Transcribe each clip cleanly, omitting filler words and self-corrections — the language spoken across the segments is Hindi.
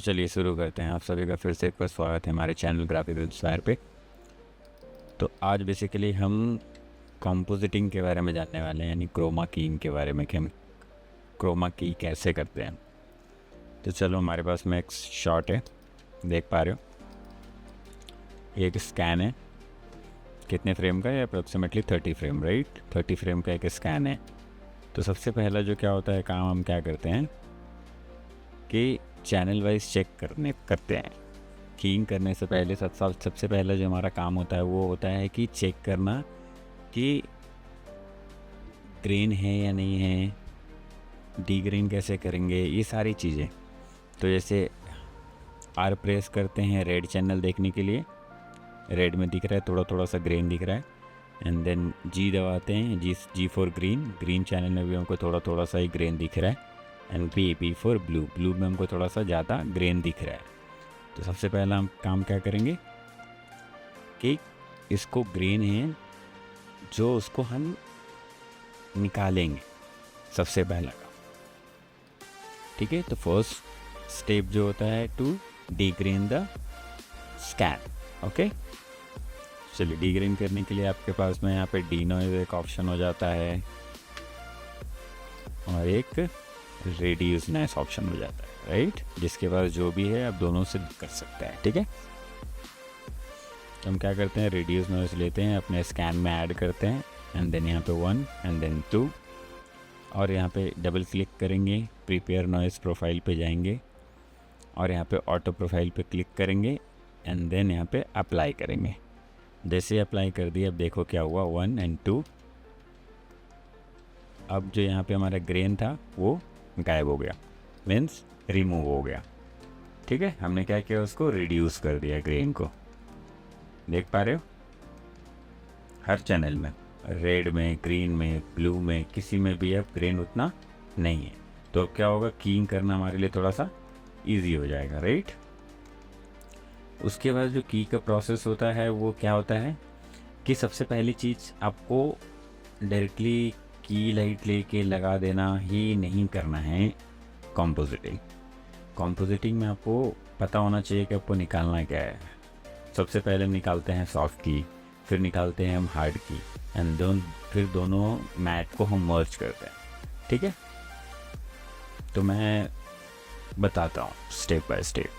चलिए शुरू करते हैं। आप सभी का फिर से एक बार स्वागत है हमारे चैनल ग्राफिक इंस्पायर पे। तो आज बेसिकली हम कंपोजिटिंग के बारे में जानने वाले हैं, यानी क्रोमा कीइंग के बारे में कि हम क्रोमा की कैसे करते हैं। तो चलो, हमारे पास में एक शॉट है, देख पा रहे हो, एक स्कैन है। कितने फ्रेम का है? Approximately 30 frame, right. 30 फ्रेम का एक स्कैन है। तो सबसे पहला जो क्या होता है काम, हम क्या करते हैं कि चैनल वाइज चेक करते हैं। कीइंग करने से पहले सबसे पहला जो हमारा काम होता है वो होता है कि चेक करना कि ग्रेन है या नहीं है, डी ग्रेन कैसे करेंगे, ये सारी चीज़ें। तो जैसे आर प्रेस करते हैं रेड चैनल देखने के लिए, रेड में दिख रहा है, थोड़ा थोड़ा सा ग्रेन दिख रहा है। एंड देन जी दबाते हैं, जी फॉर ग्रीन चैनल में भी हमको थोड़ा थोड़ा सा ही ग्रेन दिख रहा है। एंड पी फॉर ब्लू में हमको थोड़ा सा ज़्यादा ग्रेन दिख रहा है। तो सबसे पहला हम काम क्या करेंगे कि इसको ग्रेन है जो उसको हम निकालेंगे, सबसे पहला काम, ठीक है। तो फर्स्ट स्टेप जो होता है टू डीग्रेन द स्कैन, ओके। चलिए, डीग्रेन करने के लिए आपके पास में यहाँ पे डी नॉइज एक ऑप्शन हो जाता है और एक रेड्यूस नॉइज ऑप्शन हो जाता है, राइट। जिसके पास जो भी है आप दोनों से कर सकते हैं, ठीक है। तो हम क्या करते हैं, रेड्यूस नॉइज लेते हैं, अपने स्कैन में ऐड करते हैं। एंड देन यहाँ पे 1 एंड देन 2 और यहाँ पे डबल क्लिक करेंगे, प्रिपेयर नॉइज प्रोफाइल पे जाएंगे और यहाँ पे ऑटो प्रोफाइल पे क्लिक करेंगे एंड देन यहाँ पे अप्लाई करेंगे। जैसे अप्लाई कर दिया, अब देखो क्या हुआ, 1 एंड 2। अब जो यहाँ पे हमारा ग्रेन था वो गायब हो गया, मीन्स रिमूव हो गया, ठीक है। हमने क्या किया, उसको रिड्यूस कर दिया ग्रेन को। देख पा रहे हो, हर चैनल में, रेड में, ग्रीन में, ब्लू में, किसी में भी अब ग्रेन उतना नहीं है। तो अब क्या होगा, कीइंग करना हमारे लिए थोड़ा सा इजी हो जाएगा, राइट। उसके बाद जो की का प्रोसेस होता है वो क्या होता है कि सबसे पहली चीज़ आपको डायरेक्टली की लाइट लेके लगा देना ही नहीं करना है। कंपोजिटिंग में आपको पता होना चाहिए कि आपको निकालना क्या है। सबसे पहले हम निकालते हैं सॉफ्ट की, फिर निकालते हैं हम हार्ड की, एंड फिर दोनों मैट को हम मर्ज करते हैं, ठीक है। तो मैं बताता हूँ स्टेप बाय स्टेप।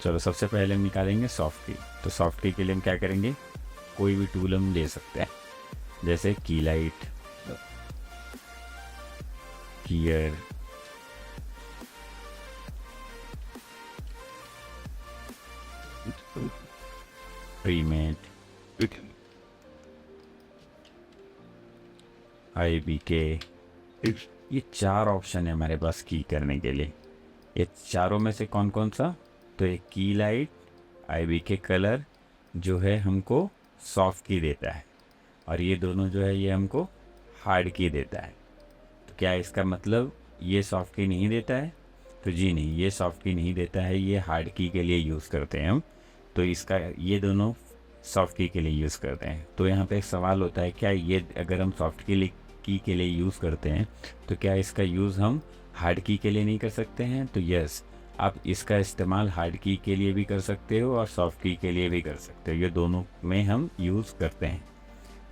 चलो, सबसे पहले हम निकालेंगे सॉफ्ट की। तो सॉफ्ट की के लिए हम क्या करेंगे, कोई भी टूल हम ले सकते हैं, जैसे की लाइट, कीयर, प्रीमेट, IBK, ये 4 ऑप्शन है हमारे पास की करने के लिए। ये चारों में से कौन कौन सा, तो एक की लाइट, IBK कलर जो है हमको सॉफ्ट की देता है, और ये दोनों जो है ये हमको हार्ड की देता है। तो क्या इसका मतलब ये सॉफ्ट की नहीं देता है? तो जी नहीं, ये सॉफ्ट की नहीं देता है, ये हार्ड की के लिए यूज़ करते हैं हम। तो इसका ये दोनों सॉफ्ट की के लिए यूज़ करते हैं। तो यहाँ पे एक सवाल होता है, क्या ये अगर हम सॉफ्ट की के लिए यूज़ करते हैं तो क्या इसका यूज़ हम हार्ड की के लिए नहीं कर सकते हैं? तो यस, आप इसका इस्तेमाल हार्ड की के लिए भी कर सकते हो और सॉफ्ट की के लिए भी कर सकते हो, ये दोनों में हम यूज़ करते हैं,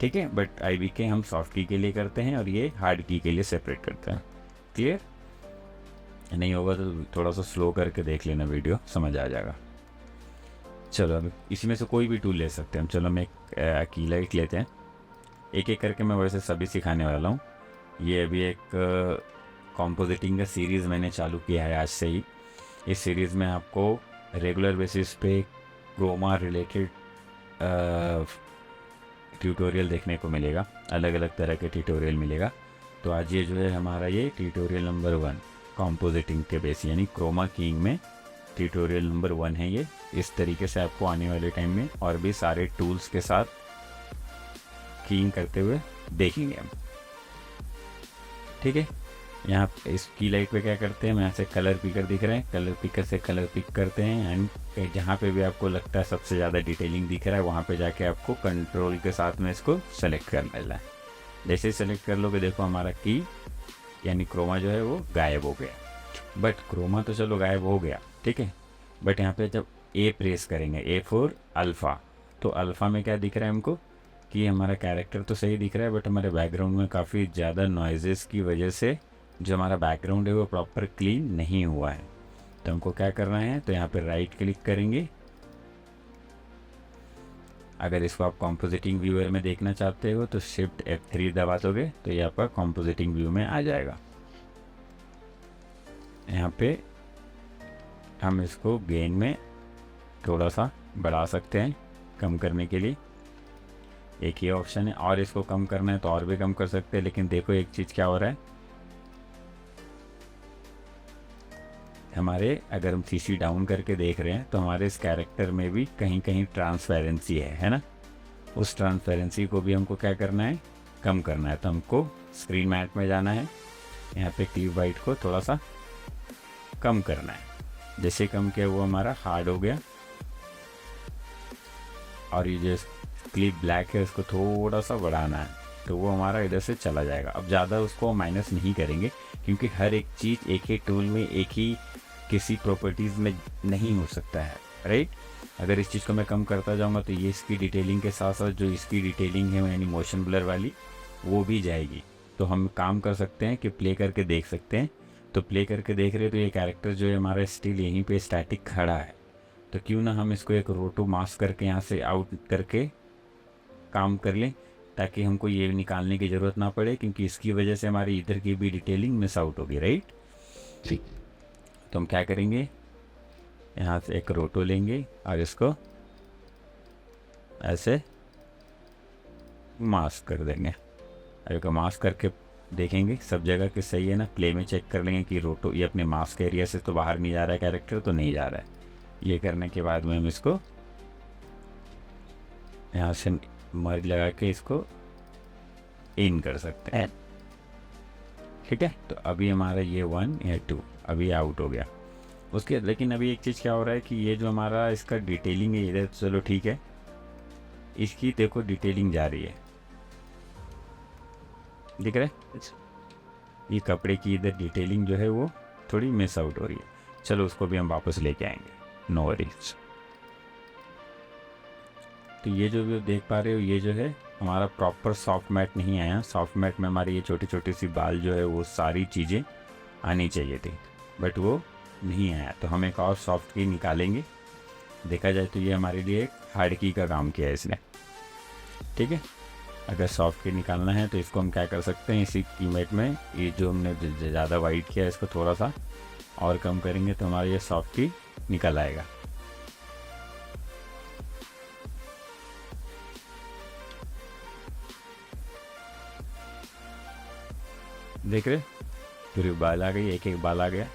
ठीक है। बट IBK हम सॉफ्ट की के लिए करते हैं और ये हार्ड की के लिए सेपरेट करते हैं। क्लियर? नहीं होगा तो थोड़ा सा स्लो करके देख लेना वीडियो, समझ आ जाएगा। चलो, अब इसी में से कोई भी टूल ले सकते हैं हम। चलो, हम एक की लाइट लेते हैं, एक एक करके मैं वैसे सभी सिखाने वाला हूँ। ये अभी एक कंपोजिटिंग का सीरीज़ मैंने चालू किया है आज से ही। इस सीरीज़ में आपको रेगुलर बेसिस पे क्रोमा रिलेटेड ट्यूटोरियल देखने को मिलेगा, अलग अलग तरह के ट्यूटोरियल मिलेगा। तो आज ये जो है हमारा ये ट्यूटोरियल नंबर 1 कंपोजिटिंग के बेस, यानी क्रोमा कीइंग में ट्यूटोरियल नंबर 1 है ये। इस तरीके से आपको आने वाले टाइम में और भी सारे टूल्स के साथ कीइंग करते हुए देखेंगे हम, ठीक है। यहाँ इस की लाइट पे क्या करते हैं, हम यहाँ से कलर पिकर दिख रहे हैं, कलर पिकर से कलर पिक करते हैं एंड जहाँ पे भी आपको लगता है सबसे ज़्यादा डिटेलिंग दिख रहा है वहाँ पे जाके आपको कंट्रोल के साथ में इसको सेलेक्ट करना है। जैसे ही सेलेक्ट कर लोगे, देखो हमारा की यानी क्रोमा जो है वो गायब हो गया। बट क्रोमा तो चलो गायब हो गया, ठीक है, बट यहाँ पे जब ए प्रेस करेंगे, ए फॉर अल्फ़ा, तो अल्फ़ा में क्या दिख रहा है हमको कि हमारा कैरेक्टर तो सही दिख रहा है, बट हमारे बैकग्राउंड में काफ़ी ज़्यादा नॉइजेस की वजह से जो हमारा बैकग्राउंड है वो प्रॉपर क्लीन नहीं हुआ है। तो हमको क्या करना है, तो यहाँ पे राइट क्लिक करेंगे। अगर इसको आप कॉम्पोजिटिंग व्यूअर में देखना चाहते हो तो शिफ्ट F3 दबा दोगे तो ये आपका कॉम्पोजिटिंग व्यू में आ जाएगा। यहाँ पे हम इसको गेन में थोड़ा सा बढ़ा सकते हैं कम करने के लिए, एक ही ऑप्शन है। और इसको कम करना है तो और भी कम कर सकते हैं, लेकिन देखो एक चीज़ क्या हो रहा है, हमारे अगर हम CC डाउन करके देख रहे हैं तो हमारे इस कैरेक्टर में भी कहीं कहीं ट्रांसपेरेंसी है ना। उस ट्रांसपेरेंसी को भी हमको क्या करना है, कम करना है। तो हमको स्क्रीन मैट में जाना है, यहाँ पे क्लिप वाइट को थोड़ा सा कम करना है। जैसे कम किया वो हमारा हार्ड हो गया, और ये जो क्लिप ब्लैक है उसको थोड़ा सा बढ़ाना है तो वो हमारा इधर से चला जाएगा। अब ज़्यादा उसको माइनस नहीं करेंगे क्योंकि हर एक चीज़ एक ही टूल में एक ही किसी प्रॉपर्टीज़ में नहीं हो सकता है, राइट। अगर इस चीज़ को मैं कम करता जाऊंगा तो ये इसकी डिटेलिंग के साथ साथ जो इसकी डिटेलिंग है यानी मोशन ब्लर वाली वो भी जाएगी। तो हम काम कर सकते हैं कि प्ले करके देख सकते हैं। तो प्ले करके देख रहे हैं तो ये कैरेक्टर जो है हमारा स्टिल यहीं पे स्टैटिक खड़ा है। तो क्यों ना हम इसको एक रोटो मास्क करके यहाँ से आउट करके काम कर लें, ताकि हमको ये निकालने की ज़रूरत ना पड़े, क्योंकि इसकी वजह से हमारी इधर की भी डिटेलिंग मिस आउट होगी, राइट। ठीक, तो हम क्या करेंगे, यहाँ से एक रोटो लेंगे और इसको ऐसे मास्क कर देंगे। अगर मास्क करके देखेंगे सब जगह कि सही है ना, प्ले में चेक कर लेंगे कि रोटो ये अपने मास्क एरिया से तो बाहर नहीं जा रहा है, कैरेक्टर तो नहीं जा रहा है। ये करने के बाद में हम इसको यहाँ से मर्ज लगा के इसको इन कर सकते हैं, ठीक है। तो अभी हमारा ये 1 या 2 अभी आउट हो गया उसके। लेकिन अभी एक चीज़ क्या हो रहा है कि ये जो हमारा इसका डिटेलिंग है इधर, चलो ठीक है, इसकी देखो डिटेलिंग जा रही है, दिख रहा है, ये कपड़े की इधर डिटेलिंग जो है वो थोड़ी मिस आउट हो रही है। चलो उसको भी हम वापस लेके आएंगे, नो वरीज। तो ये जो भी देख पा रहे हो ये जो है हमारा प्रॉपर सॉफ्ट मैट नहीं आया। सॉफ्ट मैट में हमारी ये छोटी छोटी सी बाल जो है वो सारी चीज़ें आनी चाहिए थी, बट वो नहीं आया। तो हम एक और सॉफ्ट की निकालेंगे। देखा जाए तो ये हमारे लिए एक हार्ड की का काम किया है इसने, ठीक है। अगर सॉफ्ट की निकालना है तो इसको हम क्या कर सकते हैं, इसी कीमेट में ये जो हमने ज़्यादा वाइट किया है इसको थोड़ा सा और कम करेंगे तो हमारा ये सॉफ्ट की निकल आएगा। देख रहे पूरी बाल आ गई, एक एक बाल आ गया,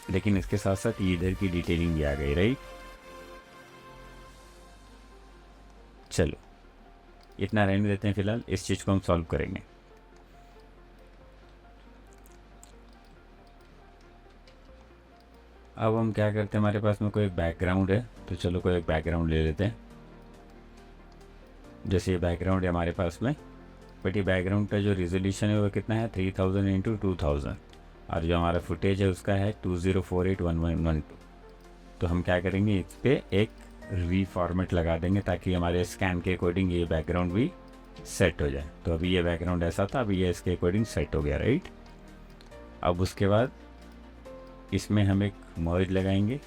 लेकिन इसके साथ साथ इधर की डिटेलिंग भी आ गई, राइट। चलो इतना रहने देते हैं फिलहाल, इस चीज़ को हम सॉल्व करेंगे। अब हम क्या करते हैं, हमारे पास में कोई बैकग्राउंड है तो चलो कोई एक बैकग्राउंड ले लेते हैं। जैसे ये बैकग्राउंड है हमारे पास में, बट ये बैकग्राउंड का जो रिजोल्यूशन है वो कितना है 3000 इंटू 2000, और जो हमारा फुटेज है उसका है 20481112। तो हम क्या करेंगे, इस पर एक रीफॉर्मेट लगा देंगे ताकि हमारे स्कैन के अकॉर्डिंग ये बैकग्राउंड भी सेट हो जाए। तो अभी ये बैकग्राउंड ऐसा था, अभी ये इसके अकॉर्डिंग सेट हो गया, राइट। अब उसके बाद इसमें हम एक मर्ज लगाएंगे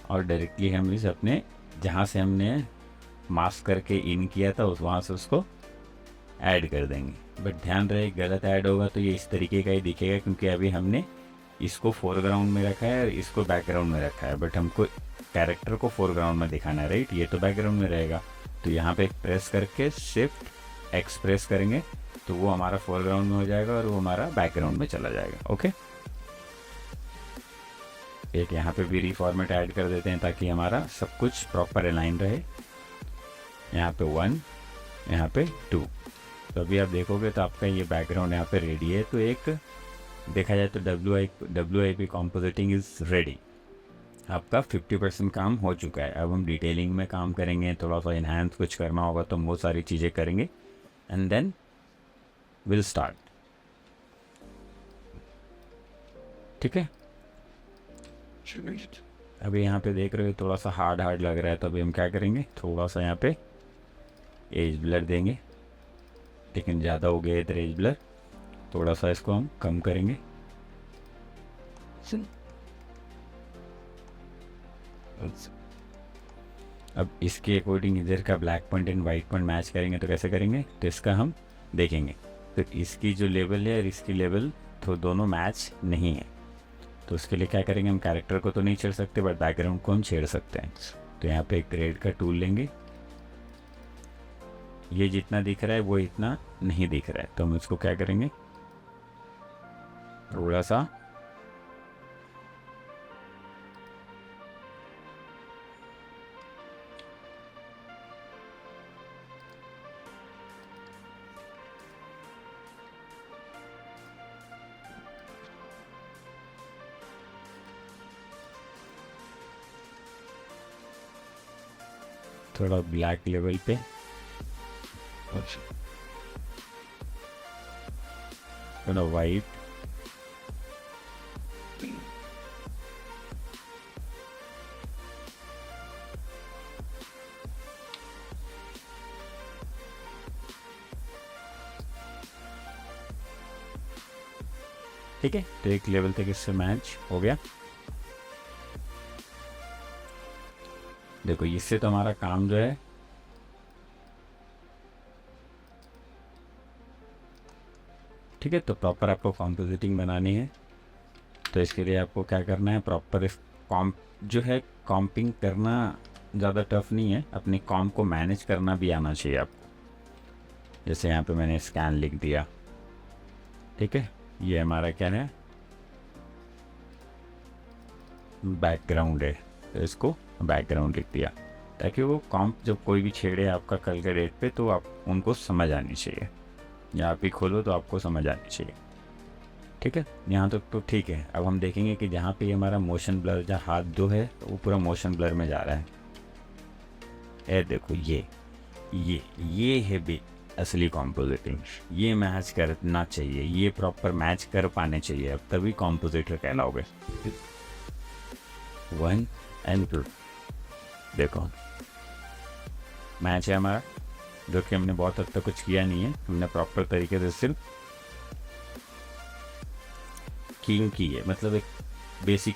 और डायरेक्टली हम इस अपने जहाँ से हमने मास्क करके इन किया था उस वहाँ से उसको ऐड कर देंगे। बट ध्यान रहे गलत ऐड होगा तो ये इस तरीके का ही दिखेगा, क्योंकि अभी हमने इसको फोरग्राउंड में रखा है और इसको बैकग्राउंड में रखा है, बट हमको कैरेक्टर को फोरग्राउंड में दिखाना है, राइट। ये तो बैकग्राउंड में रहेगा, तो यहाँ पे प्रेस करके शिफ्ट एक्स प्रेस करेंगे तो वो हमारा फोरग्राउंड में हो जाएगा और वो हमारा बैकग्राउंड में चला जाएगा, ओके। एक यहाँ पे भी रीफॉर्मेट ऐड कर देते हैं ताकि हमारा सब कुछ प्रॉपर अलाइन रहे। यहाँ पे 1, यहाँ पे 2। तो अभी आप देखोगे तो आपका ये बैकग्राउंड यहाँ पे रेडी है। तो एक देखा जाए तो WIP कॉम्पोजिटिंग इज़ रेडी। आपका 50% काम हो चुका है। अब हम डिटेलिंग में काम करेंगे, थोड़ा सा इन्हांस कुछ करना होगा तो हम वो सारी चीज़ें करेंगे एंड देन विल स्टार्ट, ठीक है। अभी यहाँ पे देख रहे हो थोड़ा सा हार्ड हार्ड लग रहा है, तो अभी हम क्या करेंगे, थोड़ा सा यहाँ पे एज ब्लर देंगे, लेकिन ज़्यादा हो गया इधर एज ब्लर, थोड़ा सा इसको हम कम करेंगे। अब इसके अकॉर्डिंग इधर का black point and white point match करेंगे, तो कैसे करेंगे, तो इसका हम देखेंगे। तो इसकी जो लेवल है और इसकी लेवल तो दोनों मैच नहीं है, तो उसके लिए क्या करेंगे, हम कैरेक्टर को तो नहीं छेड़ सकते बट बैकग्राउंड को हम छेड़ सकते हैं। तो यहाँ पे एक ग्रेड का टूल लेंगे, ये जितना दिख रहा है वो इतना नहीं दिख रहा है, तो हम इसको क्या करेंगे, थोड़ा सा थोड़ा ब्लैक लेवल पे, थोड़ा वाइट, ठीक है। तो एक लेवल तक इससे मैच हो गया। देखो इससे तो हमारा काम जो है ठीक है। तो प्रॉपर आपको कॉम्पोजिटिंग बनानी है, तो इसके लिए आपको क्या करना है, प्रॉपर इस कॉम्प जो है कॉम्पिंग करना ज़्यादा टफ नहीं है, अपनी कॉम्प को मैनेज करना भी आना चाहिए आपको। जैसे यहाँ पे मैंने स्कैन लिख दिया, ठीक है, ये हमारा क्या है, बैकग्राउंड है, तो इसको बैकग्राउंड लिख दिया, ताकि वो कॉम्प जब कोई भी छेड़े आपका कल के डेट पे तो आप उनको समझ आनी चाहिए, या आप ही खोलो तो आपको समझ आनी चाहिए, ठीक है। यहाँ तक तो ठीक है। अब हम देखेंगे कि जहाँ पे हमारा मोशन ब्लर, जहाँ हाथ जो है वो पूरा मोशन ब्लर में जा रहा है, ए देखो ये है भी असली कॉम्पोजिटिंग, ये मैच करना चाहिए, ये प्रॉपर मैच कर पाने चाहिए, अब तभी कॉम्पोजिटर कहलाओगे। 1 and 2 देखो मैच है हमारा, जो कि हमने बहुत हद तक कुछ किया नहीं है, हमने प्रॉपर तरीके से सिर्फ कीइंग की है, मतलब एक बेसिक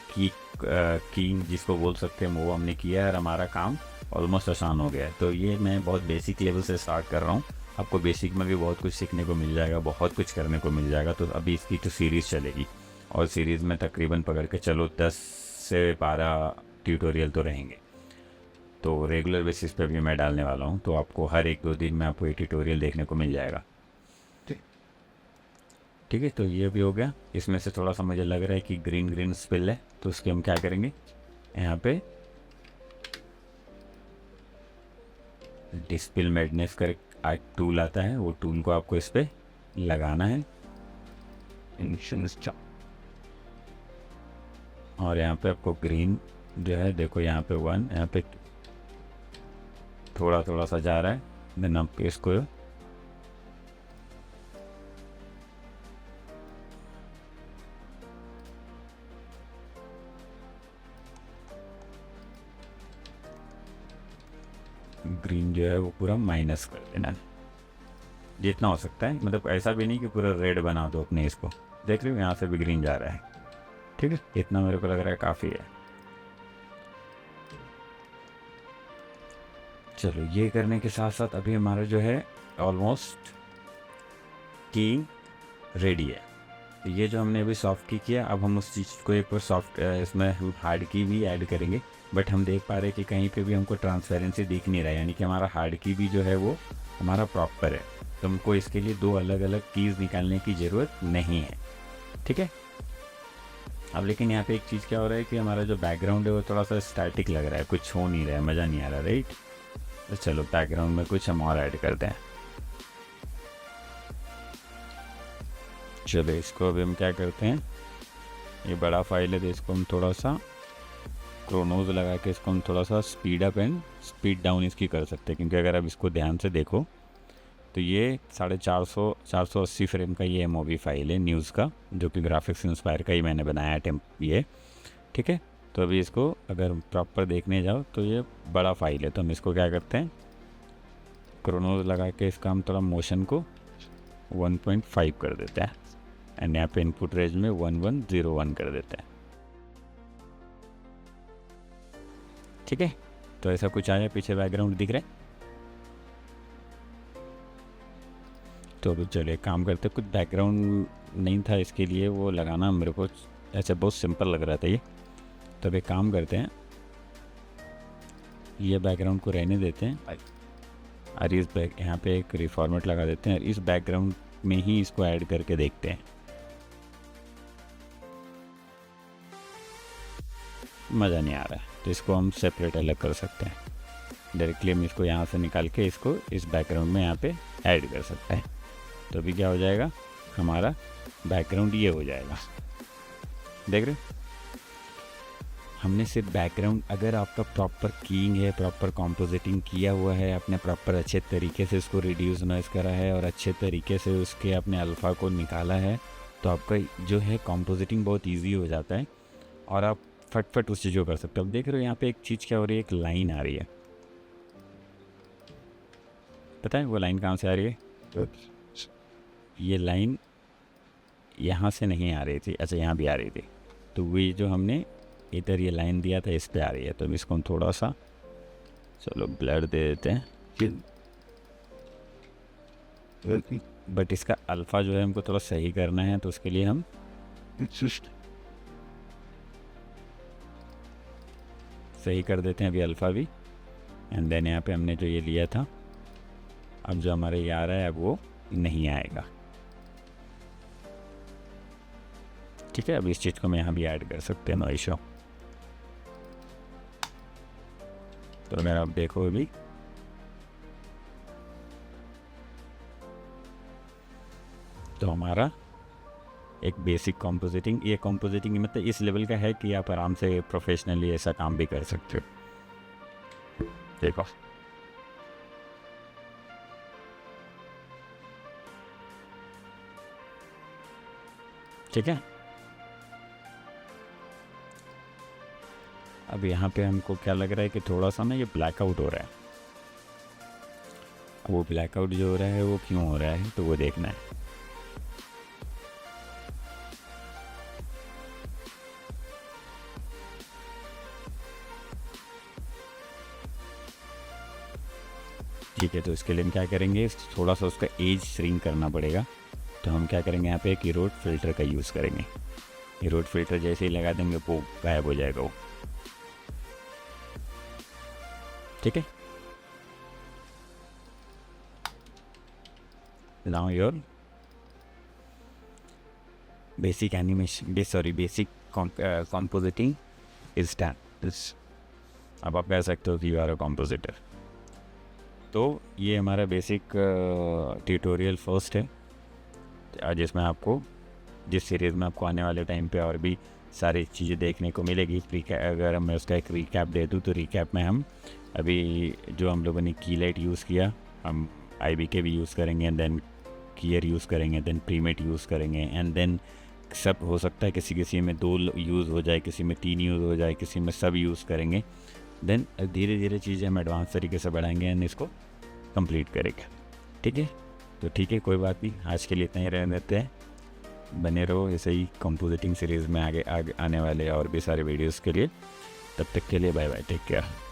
कीइंग जिसको बोल सकते हैं वो हमने किया है, और हमारा काम ऑलमोस्ट आसान हो गया है। तो ये मैं बहुत बेसिक लेवल से स्टार्ट कर रहा हूँ, आपको बेसिक में भी बहुत कुछ सीखने को मिल जाएगा, बहुत कुछ करने को मिल जाएगा। तो अभी इसकी तो सीरीज़ चलेगी, और सीरीज़ में तकरीबन पकड़ के चलो 10 से 12 ट्यूटोरियल तो रहेंगे, तो रेगुलर बेसिस पे भी मैं डालने वाला हूँ, तो आपको हर 1-2 दिन में आपको ये ट्यूटोरियल देखने को मिल जाएगा, ठीक है। तो ये भी हो गया। इसमें से थोड़ा सा मुझे लग रहा है कि ग्रीन स्पिल है, तो उसके हम क्या करेंगे, यहाँ पे डिस्पिल मैडनेस का एक टूल आता है, वो टूल को आपको इस पर लगाना है, और यहाँ पे आपको ग्रीन जो है देखो, यहाँ पे 1, यहाँ पे थोड़ा सा जा रहा है, देन आप इसको ग्रीन जो है वो पूरा माइनस कर देना जितना हो सकता है, मतलब ऐसा भी नहीं कि पूरा रेड बना दो अपने इसको, देख रहे हो यहाँ से भी ग्रीन जा रहा है, ठीक है। इतना मेरे को लग रहा है काफ़ी है। चलो ये करने के साथ साथ अभी हमारा जो है ऑलमोस्ट कीइंग रेडी है। तो ये जो हमने अभी सॉफ्ट की किया, अब हम उस चीज़ को एक बार सॉफ्ट इसमें हार्ड की भी ऐड करेंगे, बट हम देख पा रहे हैं कि कहीं पे भी हमको ट्रांसपेरेंसी दिख नहीं रहा है, यानी कि हमारा हार्ड की भी जो है वो हमारा प्रॉपर है, तो हमको इसके लिए 2 अलग अलग कीज़ निकालने की ज़रूरत नहीं है, ठीक है। अब लेकिन यहाँ पे एक चीज़ क्या हो रहा है कि हमारा जो बैकग्राउंड है वो थोड़ा सा स्टैटिक लग रहा है, कुछ हो नहीं रहा है, मज़ा नहीं आ रहा, राइट। तो चलो बैकग्राउंड में कुछ हम और ऐड करते हैं। चलो इसको अभी हम क्या करते हैं, ये बड़ा फाइल है तो इसको हम थोड़ा सा क्रोनोज लगा के इसको हम थोड़ा सा speed up and speed down इसकी कर सकते हैं, क्योंकि अगर आप इसको ध्यान से देखो तो ये 480 फ्रेम का ये MOV फाइल है न्यूज़ का, जो कि ग्राफिक्स इंस्पायर का ही मैंने बनाया है ये, ठीक है। तो अभी इसको अगर प्रॉपर देखने जाओ तो ये बड़ा फाइल है, तो हम इसको क्या करते हैं, क्रोनोस लगा के इसका हम थोड़ा मोशन को 1.5 कर देते हैं एंड यहाँ पे इनपुट रेंज में 1101 कर देते हैं। ठीक है, तो ऐसा कुछ आया, पीछे बैकग्राउंड दिख रहा है। तो अभी चलिए काम करते, कुछ बैकग्राउंड नहीं था इसके लिए वो लगाना, मेरे को ऐसे बहुत सिंपल लग रहा था ये। तो अभी काम करते हैं, ये बैकग्राउंड को रहने देते हैं और इस यहाँ पे एक रिफॉर्मेट लगा देते हैं और इस बैकग्राउंड में ही इसको ऐड करके देखते हैं। मज़ा नहीं आ रहा है तो इसको हम सेपरेट अलग कर सकते हैं। डायरेक्टली हम इसको यहाँ से निकाल के इसको इस बैकग्राउंड में यहाँ पे ऐड कर सकते हैं। तो अभी क्या हो जाएगा, हमारा बैकग्राउंड ये हो जाएगा, देख रहे हो। हमने सिर्फ बैकग्राउंड, अगर आपका प्रॉपर कीइंग है, प्रॉपर कॉम्पोजिटिंग किया हुआ है, आपने प्रॉपर अच्छे तरीके से उसको रिड्यूस नॉइस करा है और अच्छे तरीके से उसके अपने अल्फ़ा को निकाला है, तो आपका जो है कॉम्पोजिटिंग बहुत ईजी हो जाता है और आप फटफट उस चीज़ को कर सकते हो। अब देख रहे हो यहाँ पे एक चीज़ क्या हो रही है, एक लाइन आ रही है, पता है वो लाइन कहाँ से आ रही है? ये लाइन यहाँ से नहीं आ रही थी, अच्छा यहाँ भी आ रही थी, तो वही जो हमने इधर ये लाइन दिया था इस पे आ रही है। तो अब इसको हम थोड़ा सा चलो ब्लर दे देते हैं, बट इसका अल्फ़ा जो है हमको थोड़ा सही करना है, तो उसके लिए हम सही कर देते हैं अभी अल्फ़ा भी। एंड देन यहाँ पे हमने जो ये लिया था, अब जो हमारे ये आ रहा है अब वो नहीं आएगा। ठीक है, अब इस चीज़ को मैं यहाँ भी ऐड कर सकते हैं, नो इशू। तो अगर आप देखो अभी तो हमारा एक बेसिक कॉम्पोजिटिंग, ये कॉम्पोजिटिंग मतलब इस लेवल का है कि आप आराम से प्रोफेशनली ऐसा काम भी कर सकते हो। देखो ठीक है। अब यहाँ पे हमको क्या लग रहा है कि थोड़ा सा ना ये ब्लैकआउट हो रहा है। वो ब्लैकआउट जो हो रहा है वो क्यों हो रहा है, तो वो देखना है। ठीक है, तो इसके लिए हम क्या करेंगे, थोड़ा सा उसका एज श्रिंक करना पड़ेगा। तो हम क्या करेंगे, यहाँ पे एक इरोड फिल्टर का यूज़ करेंगे। इरोड फिल्टर जैसे ही लगा देंगे वो गायब हो जाएगा वो। ठीक है, now your basic animation, basic compositing is done. अब आप कह सकते हो कि यू आर अ कॉम्पोजिटर। तो ये हमारा बेसिक ट्यूटोरियल फर्स्ट है, जिसमें आपको, जिस सीरीज़ में आपको आने वाले टाइम पे और भी सारी चीज़ें देखने को मिलेगी। अगर मैं उसका एक रिकैप दे दूँ तो रिकैप में हम अभी जो हम लोगों ने कीलाइट यूज़ किया, हम IBK भी यूज़ करेंगे, एंड देन कीयर यूज़ करेंगे, देन प्रीमेट यूज़ करेंगे, एंड देन सब हो सकता है किसी किसी में 2 यूज़ हो जाए, किसी में 3 यूज़ हो जाए, किसी में सब यूज़ करेंगे। देन धीरे धीरे चीज़ें हम एडवांस तरीके से बढ़ाएंगे एंड इसको कंप्लीट करेंगे। ठीक है, तो ठीक है, कोई बात नहीं, आज के लिए इतना ही रहने देते हैं। बने रहो ऐसे ही कंपोजिटिंग सीरीज़ में आगे आने वाले और भी सारे वीडियोज़ के लिए। तब तक के लिए बाय बाय, टेक केयर।